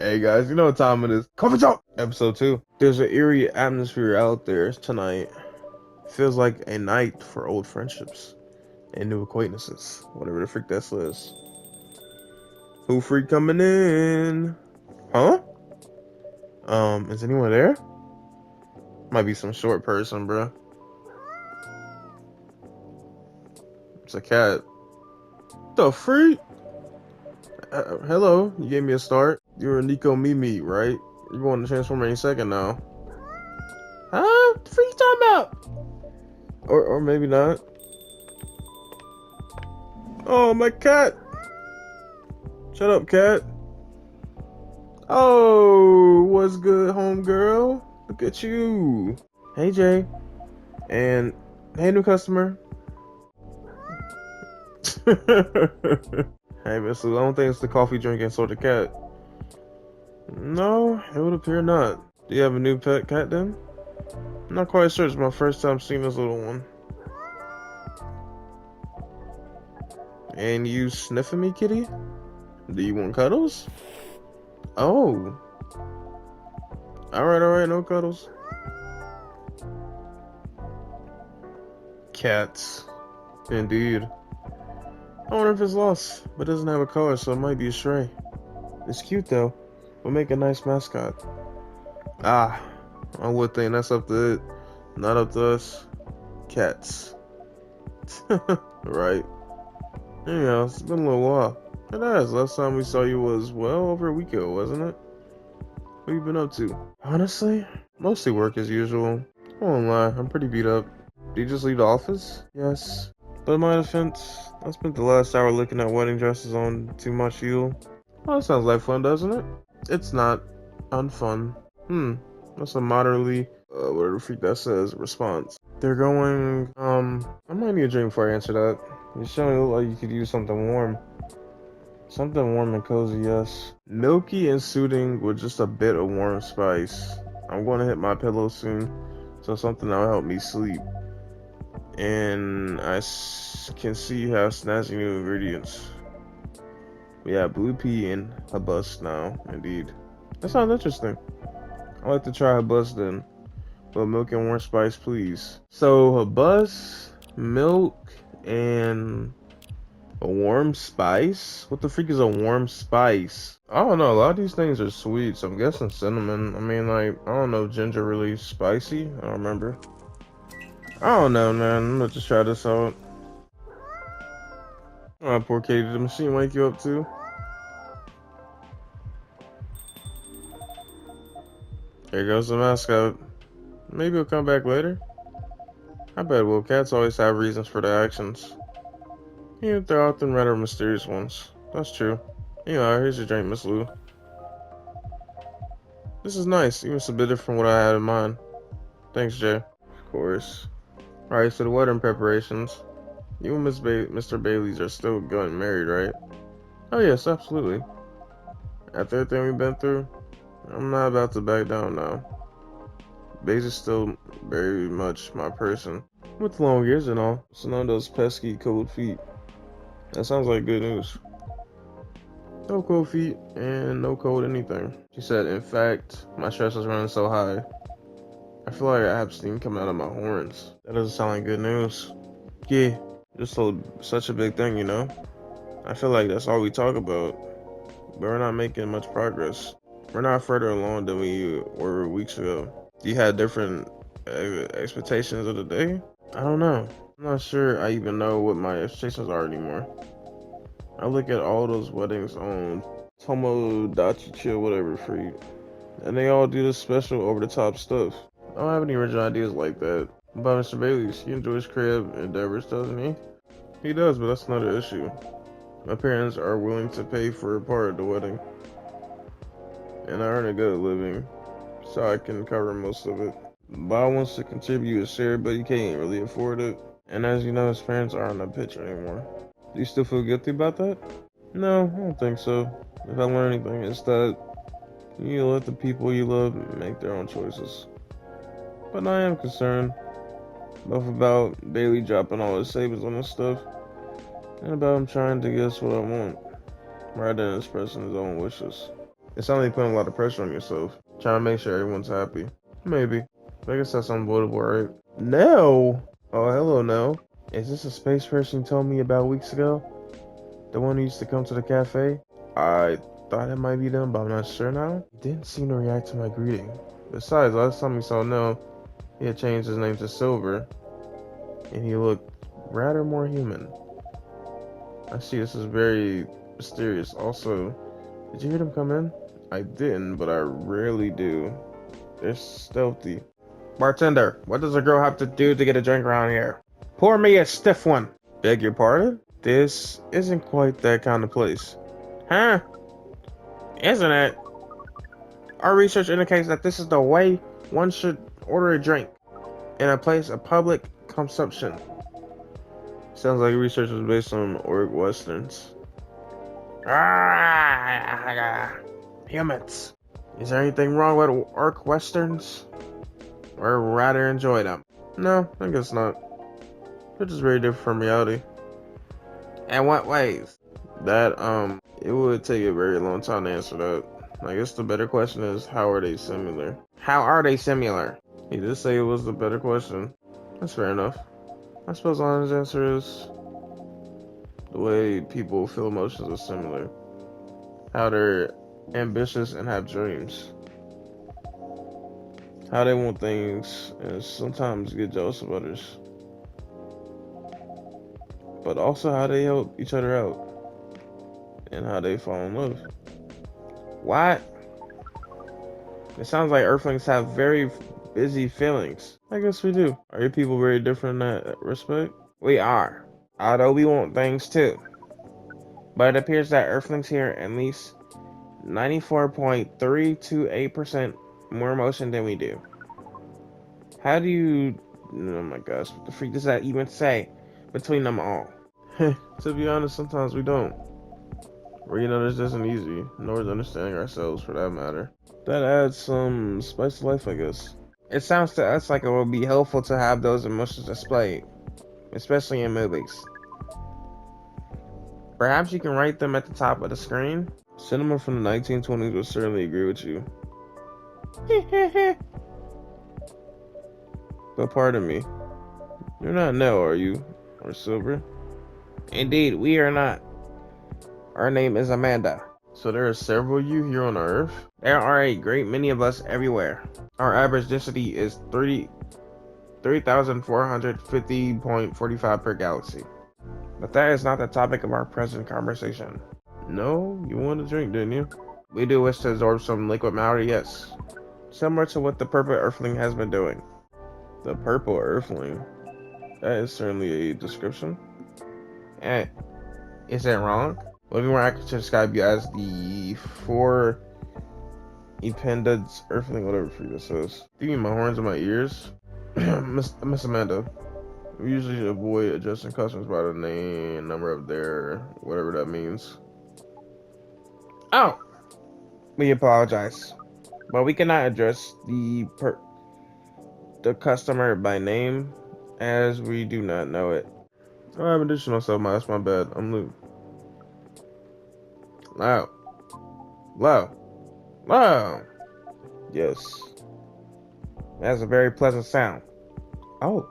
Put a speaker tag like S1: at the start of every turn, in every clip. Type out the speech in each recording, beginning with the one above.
S1: Hey guys, you know what time it is. Coffee Talk! Episode 2. There's an eerie atmosphere out there tonight. Feels like a night for old friendships and new acquaintances. Whatever the freak that says. Who freak coming in? Huh? Is anyone there? Might be some short person, bro. It's a cat. The freak? Hello, you gave me a start. You're a Nico Mimi, right? You're going to transform any second now. Huh? The freak you talking about? Or maybe not. Oh, my cat! Shut up, cat. Oh, what's good, homegirl? Look at you. Hey, Jay. And hey, new customer. Hey, Miss Lou, I don't think it's the coffee drinking sort of cat. No, it would appear not. Do you have a new pet cat then? I'm not quite sure. It's my first time seeing this little one. And you sniffing me, kitty? Do you want cuddles? Oh. Alright, no cuddles. Cats. Indeed. I wonder if it's lost, but it doesn't have a color, so it might be a stray. It's cute though. We'll make a nice mascot. Ah, I would think that's up to it. Not up to us. Cats. Right. Anyhow, it's been a little while. It has. Last time we saw you was, well, over a week ago, wasn't it? What you been up to? Honestly, mostly work as usual. I won't lie, I'm pretty beat up. Did you just leave the office? Yes. But in my defense, I spent the last hour looking at wedding dresses on Too Much Heal. Oh, that sounds like fun, doesn't it? It's not unfun. That's a moderately, whatever the freak that says, response. They're going, I might need a drink before I answer that. You certainly look like you could use something warm. Something warm and cozy, yes. Milky and soothing with just a bit of warm spice. I'm going to hit my pillow soon, so something that'll help me sleep. And can see you have snazzy new ingredients. We have blue pea and hibiscus now, indeed. That sounds interesting. I'd like to try hibiscus then, but milk and warm spice, please. So hibiscus, milk, and a warm spice? What the freak is a warm spice? I don't know. A lot of these things are sweet, so I'm guessing cinnamon. I mean, like, I don't know, ginger really spicy? I don't remember. I don't know, man. I'm gonna just try this out. Oh, poor Katie. Did the machine wake you up too? There goes the mascot. Maybe he'll come back later. I bet will. Cats always have reasons for their actions. Even if they're often rather mysterious ones. That's true. Anyhow, here's your drink, Miss Lou. This is nice. Even it's a bit different from what I had in mind. Thanks, Jay. Of course. Alright, so the wedding preparations. You and Mr. Bailey's are still getting married, right? Oh yes, absolutely. After everything we've been through, I'm not about to back down now. Baze is still very much my person. With long years and all, so none of those pesky cold feet. That sounds like good news. No cold feet and no cold anything. She said, in fact, my stress is running so high. I feel like I have steam coming out of my horns. That doesn't sound like good news. Yeah, just such a big thing, you know? I feel like that's all we talk about, but we're not making much progress. We're not further along than we were weeks ago. You had different expectations of the day? I don't know. I'm not sure I even know what my expectations are anymore. I look at all those weddings on Tomodachi Chill, whatever free, and they all do this special over-the-top stuff. I don't have any original ideas like that. About Mr. Bailey's, he enjoys crib endeavors, doesn't he? He does, but that's another issue. My parents are willing to pay for a part of the wedding, and I earn a good living, so I can cover most of it. Bob wants to contribute a share, but he can't really afford it. And as you know, his parents aren't in the picture anymore. Do you still feel guilty about that? No, I don't think so. If I learn anything, it's that you let the people you love make their own choices. But I am concerned, both about Bailey dropping all his savings on this stuff, and about him trying to guess what I want, rather than expressing his own wishes. It's only putting a lot of pressure on yourself. Trying to make sure everyone's happy. Maybe. I guess that's unavoidable, right? No! Oh, hello, no. Is this a space person you told me about weeks ago? The one who used to come to the cafe? I thought it might be them, but I'm not sure now. He didn't seem to react to my greeting. Besides, last time we saw No, he had changed his name to Silver, and he looked rather more human. I see this is very mysterious. Also, did you hear them come in? I didn't, but I rarely do. They're stealthy. Bartender, what does a girl have to do to get a drink around here? Pour me a stiff one. Beg your pardon? This isn't quite that kind of place. Huh? Isn't it? Our research indicates that this is the way one should order a drink in a place of public consumption. Sounds like research was based on orc westerns. Ah, humans. Is there anything wrong with orc westerns? Or rather enjoy them? No, I guess not. They're just very different from reality. In what ways? That, it would take a very long time to answer that. I guess the better question is, how are they similar? How are they similar? He did say it was the better question. That's fair enough. I suppose the honest answer is the way people feel emotions are similar. How they're ambitious and have dreams. How they want things and sometimes get jealous of others. But also how they help each other out. And how they fall in love. What? It sounds like Earthlings have very busy feelings. I guess we do. Are your people very different in that respect? We are. Although we want things too. But it appears that Earthlings hear at least 94.328% more emotion than we do. How do you... Oh my gosh, what the freak does that even say between them all? To be honest, sometimes we don't. Reading others isn't easy, nor is understanding ourselves for that matter. That adds some spice to life, I guess. It sounds to us like it would be helpful to have those emotions displayed, especially in movies. Perhaps you can write them at the top of the screen? Cinema from the 1920s would certainly agree with you. But pardon me, you're not Nell, are you? Or Silver? Indeed, we are not. Our name is Amanda. So there are several of you here on Earth? There are a great many of us everywhere. Our average density is 3,450.45 per galaxy. But that is not the topic of our present conversation. No? You wanted a drink, didn't you? We do wish to absorb some liquid matter, yes. Similar to what the purple earthling has been doing. The purple earthling? That is certainly a description. Eh, is that wrong? Would be more accurate to describe you as the four Ependids earthling, whatever freak this says. Do you mean my horns and my ears? Miss Amanda, we usually avoid addressing customers by the name, number of their, whatever that means. Oh! We apologize. But we cannot address the customer by name, as we do not know it. I have additional self-mask, my bad. I'm Luke. Loud. Loud. Loud. Yes. That's a very pleasant sound. Oh.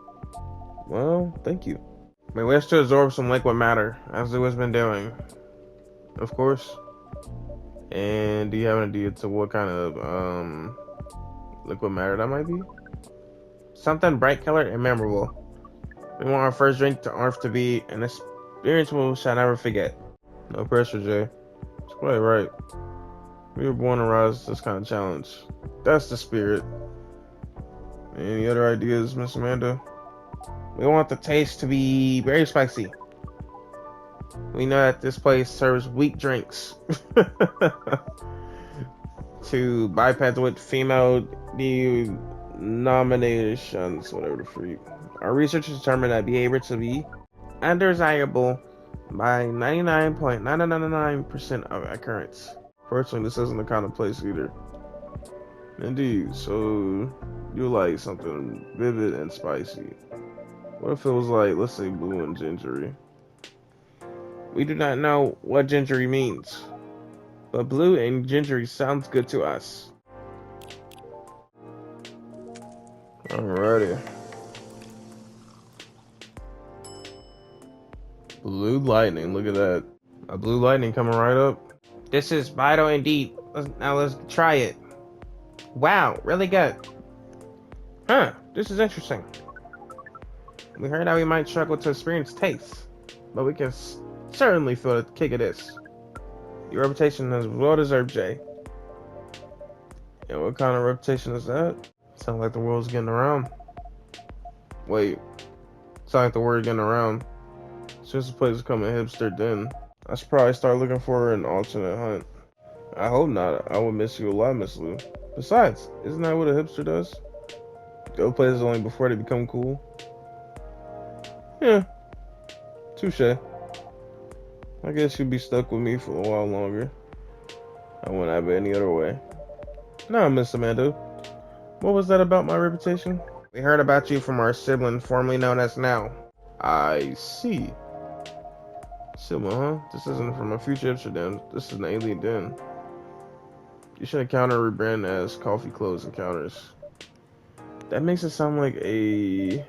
S1: Well, thank you. We wish to absorb some liquid matter, as it has been doing. Of course. And do you have an idea to what kind of liquid matter that might be? Something bright colored and memorable. We want our first drink to Earth to be an experience we shall never forget. No pressure, Jay. It's quite right. We were born to rise to this kind of challenge. That's the spirit. Any other ideas, Miss Amanda? We want the taste to be very spicy. We know that this place serves weak drinks. To bypass with female denominations, whatever the freak. Our research determined that behavior to be undesirable by 99.999% of occurrence. Fortunately, this isn't the kind of place either. Indeed, so you like something vivid and spicy. What if it was like, let's say, blue and gingery? We do not know what gingery means. but blue and gingery sounds good to us. Alrighty. Blue lightning, look at that. A blue lightning coming right up. This is vital indeed. Now let's try it. Wow, really good. Huh, this is interesting. We heard how we might struggle to experience taste, but we can certainly feel the kick of this. Your reputation is well deserved, Jay. And what kind of reputation is that? Sounds like the world's getting around. Wait, sounds like the word getting around. Since the place is coming hipster den, I should probably start looking for an alternate hunt. I hope not. I would miss you a lot, Miss Lou. Besides, isn't that what a hipster does? Go places only before they become cool. Yeah, touche. I guess you'd be stuck with me for a while longer. I wouldn't have it any other way. Now, Miss Amanda, what was that about my reputation? We heard about you from our sibling, formerly known as Now. I see. Sibling, huh? This isn't from a future hipster den. This is an alien den. You should encounter rebrand as Coffee Clothes Encounters. That makes it sound like a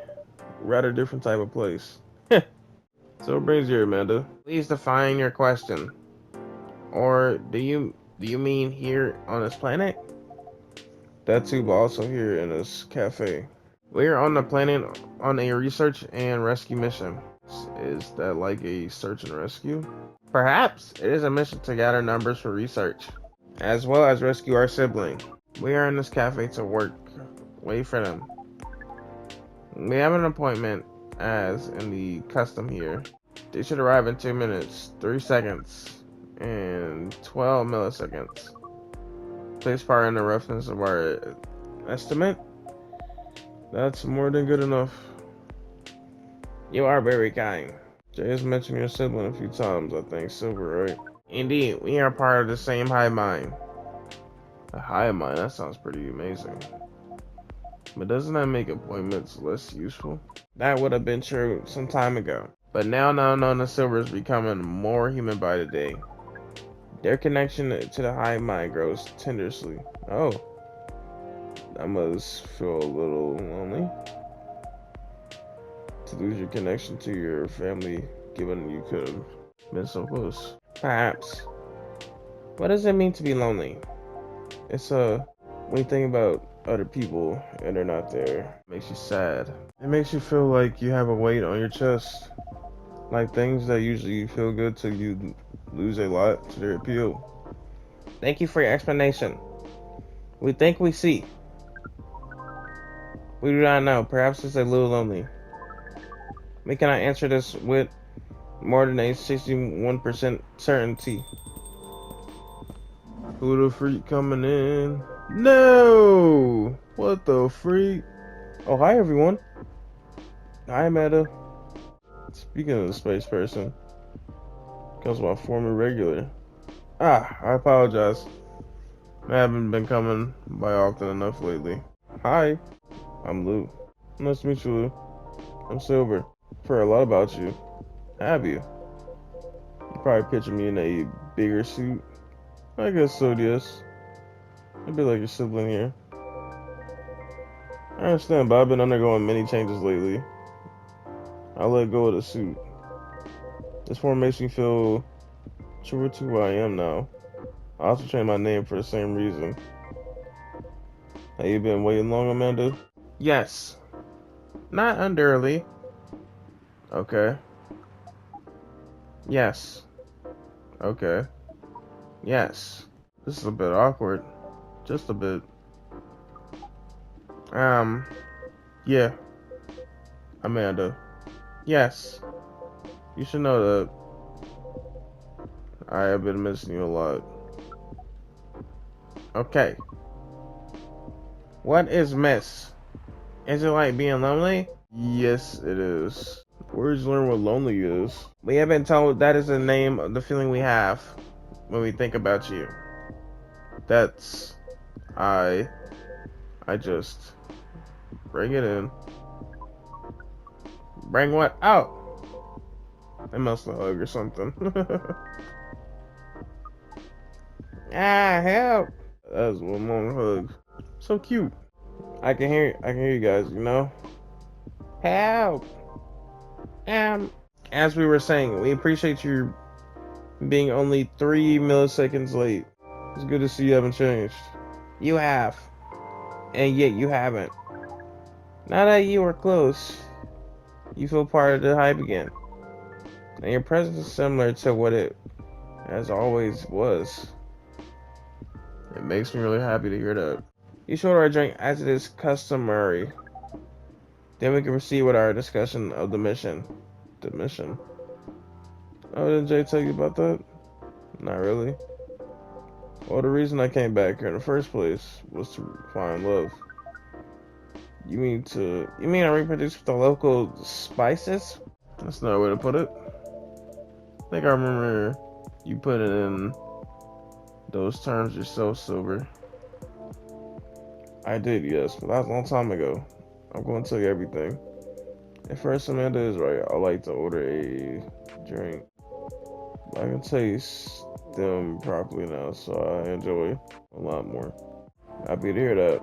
S1: rather different type of place. So what brings you here, Amanda? Please define your question. Or do you mean here on this planet? That too, but also here in this cafe. We're on the planet on a research and rescue mission. Is that like a search and rescue? Perhaps it is a mission to gather numbers for research, as well as rescue our sibling. We are in this cafe to work. Wait for them. We have an appointment, as in the custom here. They should arrive in 2 minutes, 3 seconds, and 12 milliseconds. Please pardon the roughness of our estimate. That's more than good enough. You are very kind. Jay has mentioned your sibling a few times, I think. Silver, right? Indeed, we are part of the same hive mind. A hive mind? That sounds pretty amazing. But doesn't that make appointments less useful? That would have been true some time ago. But now the Silver is becoming more human by the day. Their connection to the hive mind grows tenderly. Oh. That must feel a little lonely. To lose your connection to your family, given you could have been so close. Perhaps. What does it mean to be lonely? It's when you think about other people and they're not there, it makes you sad. It makes you feel like you have a weight on your chest. Like things that usually feel good till you lose a lot to their appeal. Thank you for your explanation. We think we see. We do not know. Perhaps it's a little lonely. We cannot answer this with more than a 61% certainty. Who the freak coming in? No! What the freak? Oh, hi everyone. Hi, Amanda. Speaking of the space person, comes my former regular. I apologize. I haven't been coming by often enough lately. Hi, I'm Lou. Nice to meet you, Lou. I'm Silver. I've heard a lot about you. Have you? You probably picture me in a bigger suit. I guess so, yes. I'd be like your sibling here. I understand, but I've been undergoing many changes lately. I let go of the suit. This form makes me feel truer to who I am now. I also changed my name for the same reason. Have you been waiting long, Amanda? Yes. Not unduly. Okay. Yes. Okay. Yes. This is a bit awkward. Just a bit. Yeah. Amanda. Yes. You should know that I have been missing you a lot. Okay. What is miss? Is it like being lonely? Yes, it is. Words learn what lonely is. We have been told that is the name of the feeling we have when we think about you. That's... I just... Bring it in. Bring what out? I must have hugged or something. Ah, help! That was one long hug. So cute. I can hear you guys, you know? Help! As we were saying, we appreciate you being only 3 milliseconds late. It's good to see you haven't changed. You have. And yet you haven't. Now that you were close, you feel part of the hype again. And your presence is similar to what it as always was. It makes me really happy to hear that. You should order a drink as it is customary. Then we can proceed with our discussion of the mission. The mission. Oh, didn't Jay tell you about that? Not really. Well, the reason I came back here in the first place was to find love. You mean I reproduce with the local spices? That's not a way to put it. I think I remember you put it in those terms yourself, Silver. I did, yes, but that was a long time ago. I'm going to tell you everything. At first, Amanda is right. I like to order a drink. I can taste them properly now, so I enjoy a lot more. Happy to hear that.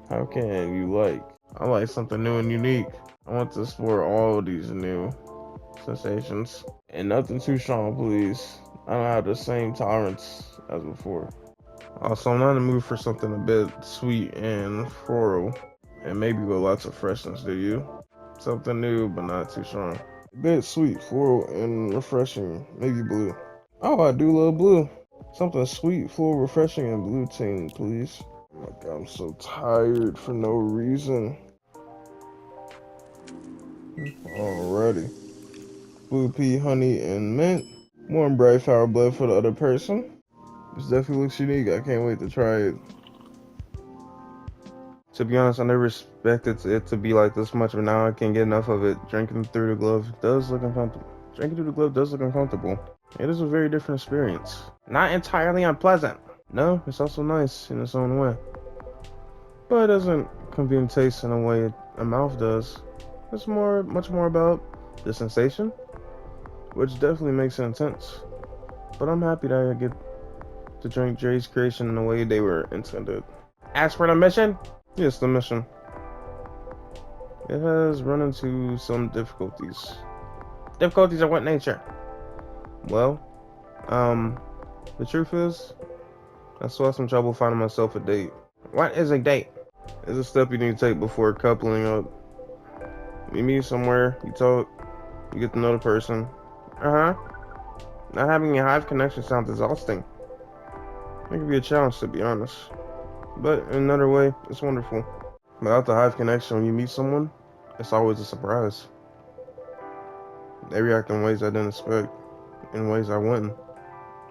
S1: How can you like? I like something new and unique. I want to explore all of these new sensations. And nothing too strong, please. I don't have the same tolerance as before. Also, I'm not in the mood for something a bit sweet and floral. And maybe with lots of freshness, do you? Something new, but not too strong. A bit sweet, floral, and refreshing. Maybe blue. Oh, I do love blue. Something sweet, floral, refreshing, and blue tea, please. Oh my God, I'm so tired for no reason. Alrighty. Blue pea, honey, and mint. Warm, bright, flower blood for the other person. This definitely looks unique. I can't wait to try it. To be honest, I never expected it to be like this much, but now I can't get enough of it. Drinking through the glove does look uncomfortable. Drinking through the glove does look uncomfortable. It is a very different experience. Not entirely unpleasant. No, it's also nice in its own way. But it doesn't convey taste in a way a mouth does. It's much more about the sensation, which definitely makes it intense. But I'm happy that I get to drink Jay's creation in the way they were intended. As for the mission? Yes, the mission. It has run into some difficulties. Difficulties of what nature? Well, the truth is, I still have some trouble finding myself a date. What is a date? It's a step you need to take before coupling up. You meet somewhere, you talk, you get to know the person. Uh-huh. Not having a hive connection sounds exhausting. It can be a challenge, to be honest. But in another way, it's wonderful. Without the hive connection, when you meet someone, it's always a surprise. They react in ways I didn't expect, in ways I wouldn't.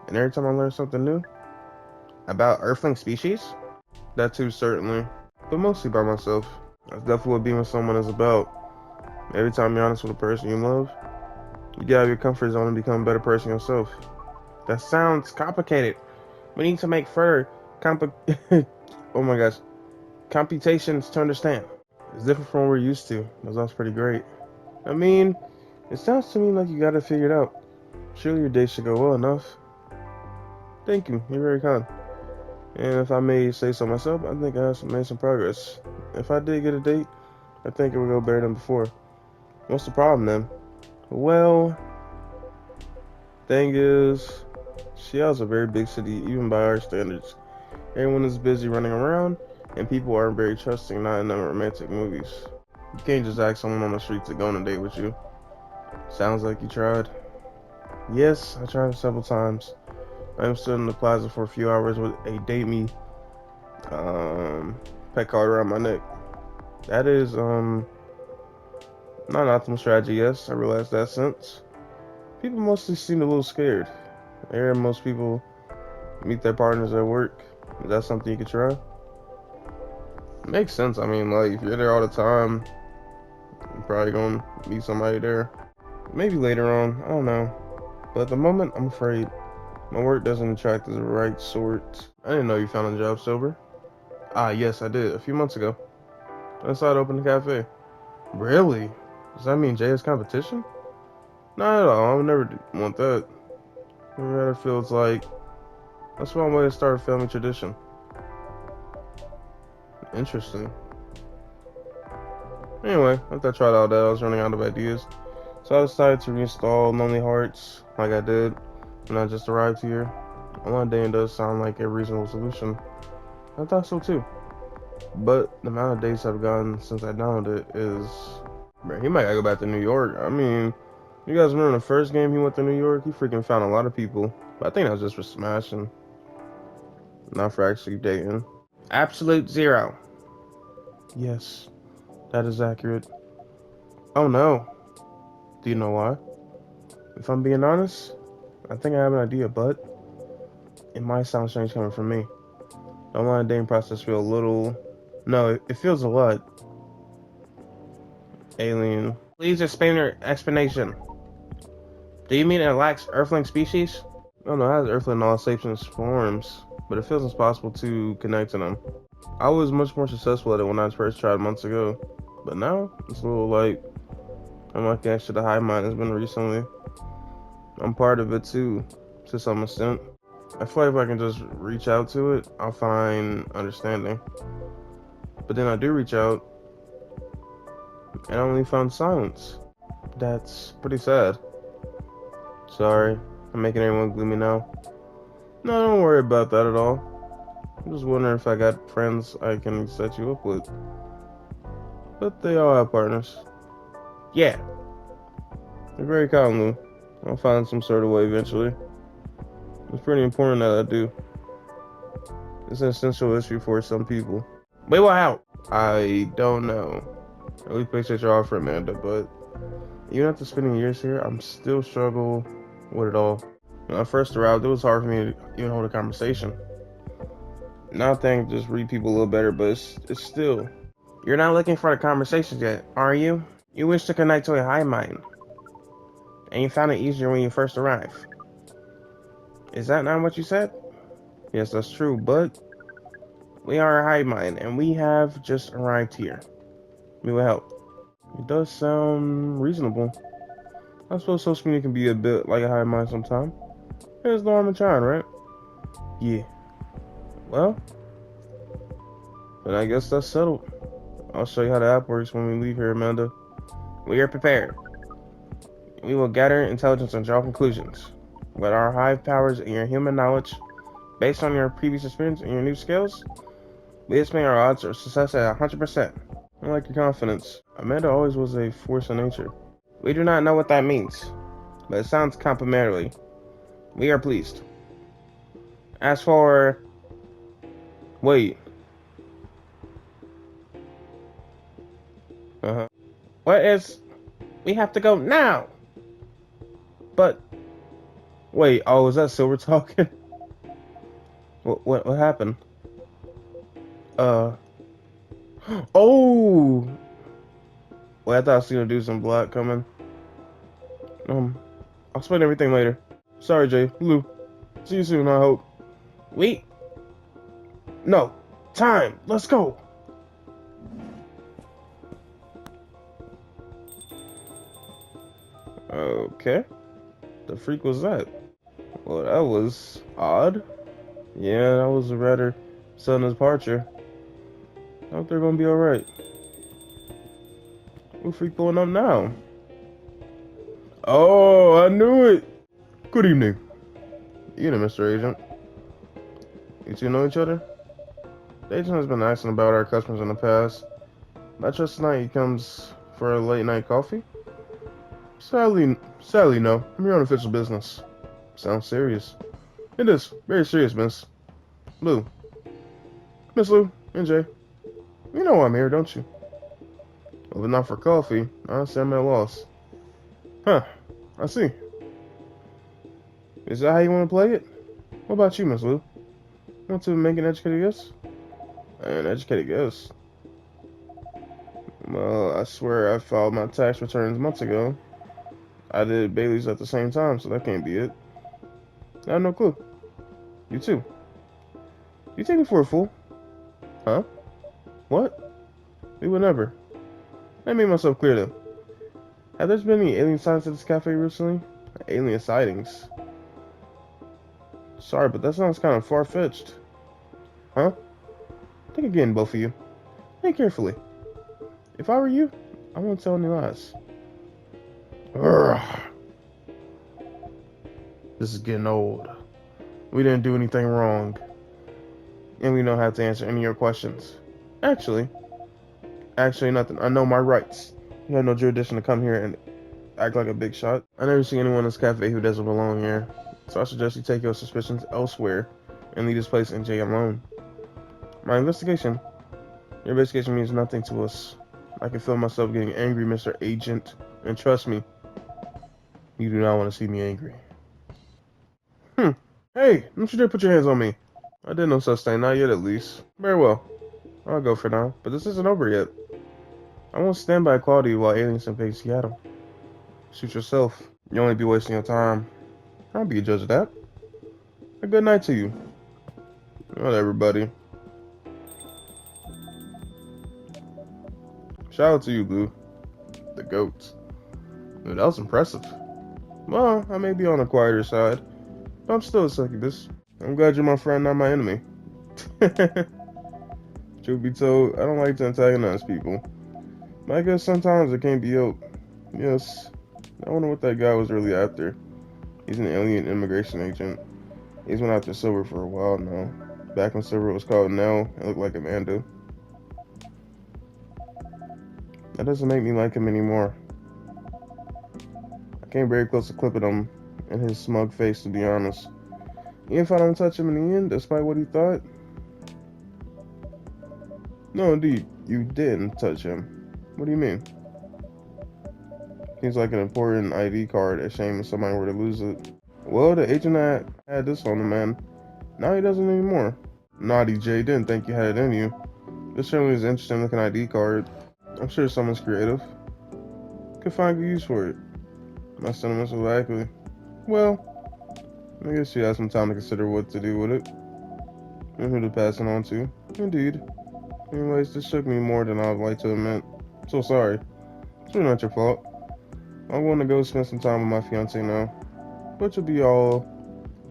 S1: And every time I learn something new about earthling species, that too certainly, but mostly by myself. That's definitely what being with someone is about. Every time you're honest with a person you love, you get out of your comfort zone and become a better person yourself. That sounds complicated. We need to make further oh my gosh, computations to understand. It's different from what we're used to. That sounds pretty great. I mean, it sounds to me like you got it figured out. Surely your date should go well enough. Thank you. You're very kind. And if I may say so myself, I think I have made some progress. If I did get a date, I think it would go better than before. What's the problem then? Well, thing is, Seattle's a very big city, even by our standards. Everyone is busy running around, and people aren't very trusting, not in the romantic movies. You can't just ask someone on the street to go on a date with you. Sounds like you tried. Yes, I tried several times. I stood in the plaza for a few hours with a date me pet collar around my neck. That is not an optimal strategy, yes, I realize that since. People mostly seem a little scared. I hear most people meet their partners at work. Is that something you could try? Makes sense. I mean, like, if you're there all the time, you're probably gonna meet somebody there. Maybe later on, I don't know. But at the moment, I'm afraid. My work doesn't attract the right sort. I didn't know you found a job sober. Ah, yes, I did. A few months ago. I decided to open a cafe. Really? Does that mean Jay has competition? Not at all. I would never want that. It rather feels like That's one way to start a family tradition. Interesting. Anyway, after I tried all that, I was running out of ideas. So I decided to reinstall Lonely Hearts like I did when I just arrived here. Online dating does sound like a reasonable solution. I thought so too. But the amount of days I've gotten since I downloaded it is... Man, he might gotta go back to New York. I mean, you guys remember the first game he went to New York? He freaking found a lot of people. But I think that was just for smashing, not for actually dating. Absolute zero. Yes, that is accurate. Oh no. Do you know why? If I'm being honest, I think I have an idea, but it might sound strange coming from me. The online dating process feels a little... No, it feels a lot alien. Please explain your explanation. Do you mean it lacks Earthling species? No, no, it has Earthling in all shapes and forms, but it feels impossible to connect to them. I was much more successful at it when I first tried months ago, but now it's a little like I'm like actually the high mind has been recently. I'm part of it too, to some extent. I feel like if I can just reach out to it, I'll find understanding. But then I do reach out, and I only found silence. That's pretty sad. Sorry, I'm making everyone gloomy now. No, don't worry about that at all. I'm just wondering if I got friends I can set you up with. But they all have partners. Yeah. They're very kind, Lou. I'll find some sort of way eventually. It's pretty important that I do. It's an essential issue for some people. Wait, what out? I don't know. I really appreciate your offer, Amanda, but even after spending years here, I'm still struggle with it all. When I first arrived, it was hard for me to even hold a conversation. Now I think just read people a little better, but it's still. You're not looking for the conversations yet, are you? You wish to connect to a high mind, and you found it easier when you first arrived. Is that not what you said? Yes, that's true, but we are a high mind, and we have just arrived here. We will help. It does sound reasonable. I suppose social media can be a bit like a high mind sometimes. There's no harm in trying, right? Yeah. Well, then I guess that's settled. I'll show you how the app works when we leave here, Amanda. We are prepared. We will gather intelligence and draw conclusions. With our hive powers and your human knowledge, based on your previous experience and your new skills, we estimate our odds of success at 100%. I like your confidence. Amanda always was a force of nature. We do not know what that means, but it sounds complimentary. We are pleased. As for... Wait. What is... We have to go now! But... Wait, oh, is that Silver talking? What happened? Oh! Wait, I thought I was gonna do some block coming. I'll explain everything later. Sorry, Jay. Lou. See you soon, I hope. Wait. No. Time. Let's go. Okay. The freak was that? Well, that was odd. Yeah, that was a rather sudden departure. I hope they're gonna be alright. Who freak pulling up now? Oh, I knew it! Good evening. You know, Mr. Agent. You two know each other? The agent has been asking about our customers in the past. Not just tonight he comes for a late night coffee? Sadly no. I'm here on official business. Sounds serious. It is. Very serious, miss. Lou. Miss Lou and Jay. You know why I'm here, don't you? Well, if not for coffee, honestly, I'm at a loss. Huh. I see. Is that how you want to play it? What about you, Miss Lou? Want to make an educated guess? An educated guess? Well, I swear I filed my tax returns months ago. I did Bailey's at the same time, so that can't be it. I have no clue. You too. You take me for a fool? Huh? What? We would never. Let me make myself clear though. Have there been any alien sightings at this cafe recently? Alien sightings? Sorry, but that sounds kind of far-fetched. Huh? Think again, both of you. Think carefully. If I were you, I wouldn't tell any lies. Urgh. This is getting old. We didn't do anything wrong. And we don't have to answer any of your questions. Actually nothing. I know my rights. You have no jurisdiction to come here and act like a big shot. I never see anyone in this cafe who doesn't belong here. So I suggest you take your suspicions elsewhere and leave this place in jail alone. Your investigation means nothing to us. I can feel myself getting angry, Mr. Agent. And trust me, you do not want to see me angry. Hey, don't you dare put your hands on me. I did no such thing, not yet at least. Very well. I'll go for now, but this isn't over yet. I won't stand by Claudia while aliens invade Seattle. Shoot yourself. You'll only be wasting your time. I'll be a judge of that. A good night to you. Not everybody. Shout out to you, Blue. The goat. Dude, that was impressive. Well, I may be on the quieter side, but I'm still a succubus. I'm glad you're my friend, not my enemy. Truth be told, I don't like to antagonize people. But I guess sometimes it can't be helped. Yes. I wonder what that guy was really after. He's an alien immigration agent. He's been after Silver for a while now. Back when Silver was called Nell, it looked like Amanda. That doesn't make me like him anymore. I came very close to clipping him in his smug face, to be honest. Even if I don't touch him in the end, despite what he thought. No, indeed, you didn't touch him. What do you mean? Seems like an important ID card. A shame if somebody were to lose it. Well, the agent had this on him, man. Now he doesn't anymore. Naughty Jay, didn't think you had it in you. This certainly is an interesting looking ID card. I'm sure someone's creative. Could find good use for it. My sentiments are likely. Well, I guess you have some time to consider what to do with it. And who to pass it on to. Indeed. Anyways, this shook me more than I would like to admit. I'm so sorry. It's really not your fault. I'm going to go spend some time with my fiance now. Which will be all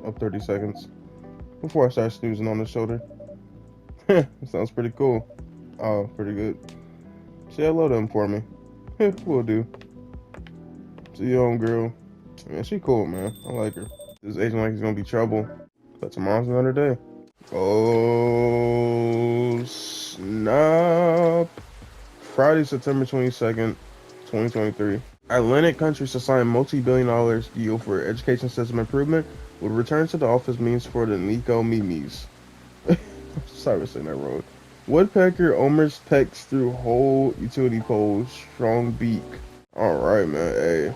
S1: of 30 seconds. Before I start snoozing on the shoulder. Sounds pretty cool. Oh, pretty good. Say hello to him for me. Will do. See you, homegirl. Man, she cool, man. I like her. This agent like he's gonna be trouble. But tomorrow's another day. Oh, snap. Friday, September 22nd, 2023. Atlantic countries to sign multi-billion-dollar deal for education system improvement would return to the office means for the Nico Mimis. Sorry for saying that wrong. Woodpecker almost pecks through whole utility pole, strong beak. Alright, man. Hey.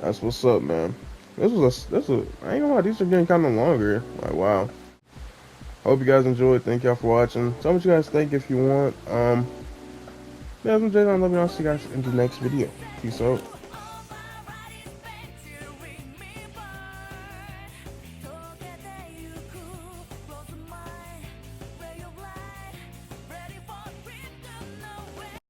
S1: That's what's up, man. I ain't gonna lie, these are getting kind of longer. Like, wow. Hope you guys enjoyed. Thank y'all for watching. Tell me what you guys think if you want. Yeah, I'm Jay. I love you. I'll see you guys in the next video. Peace out.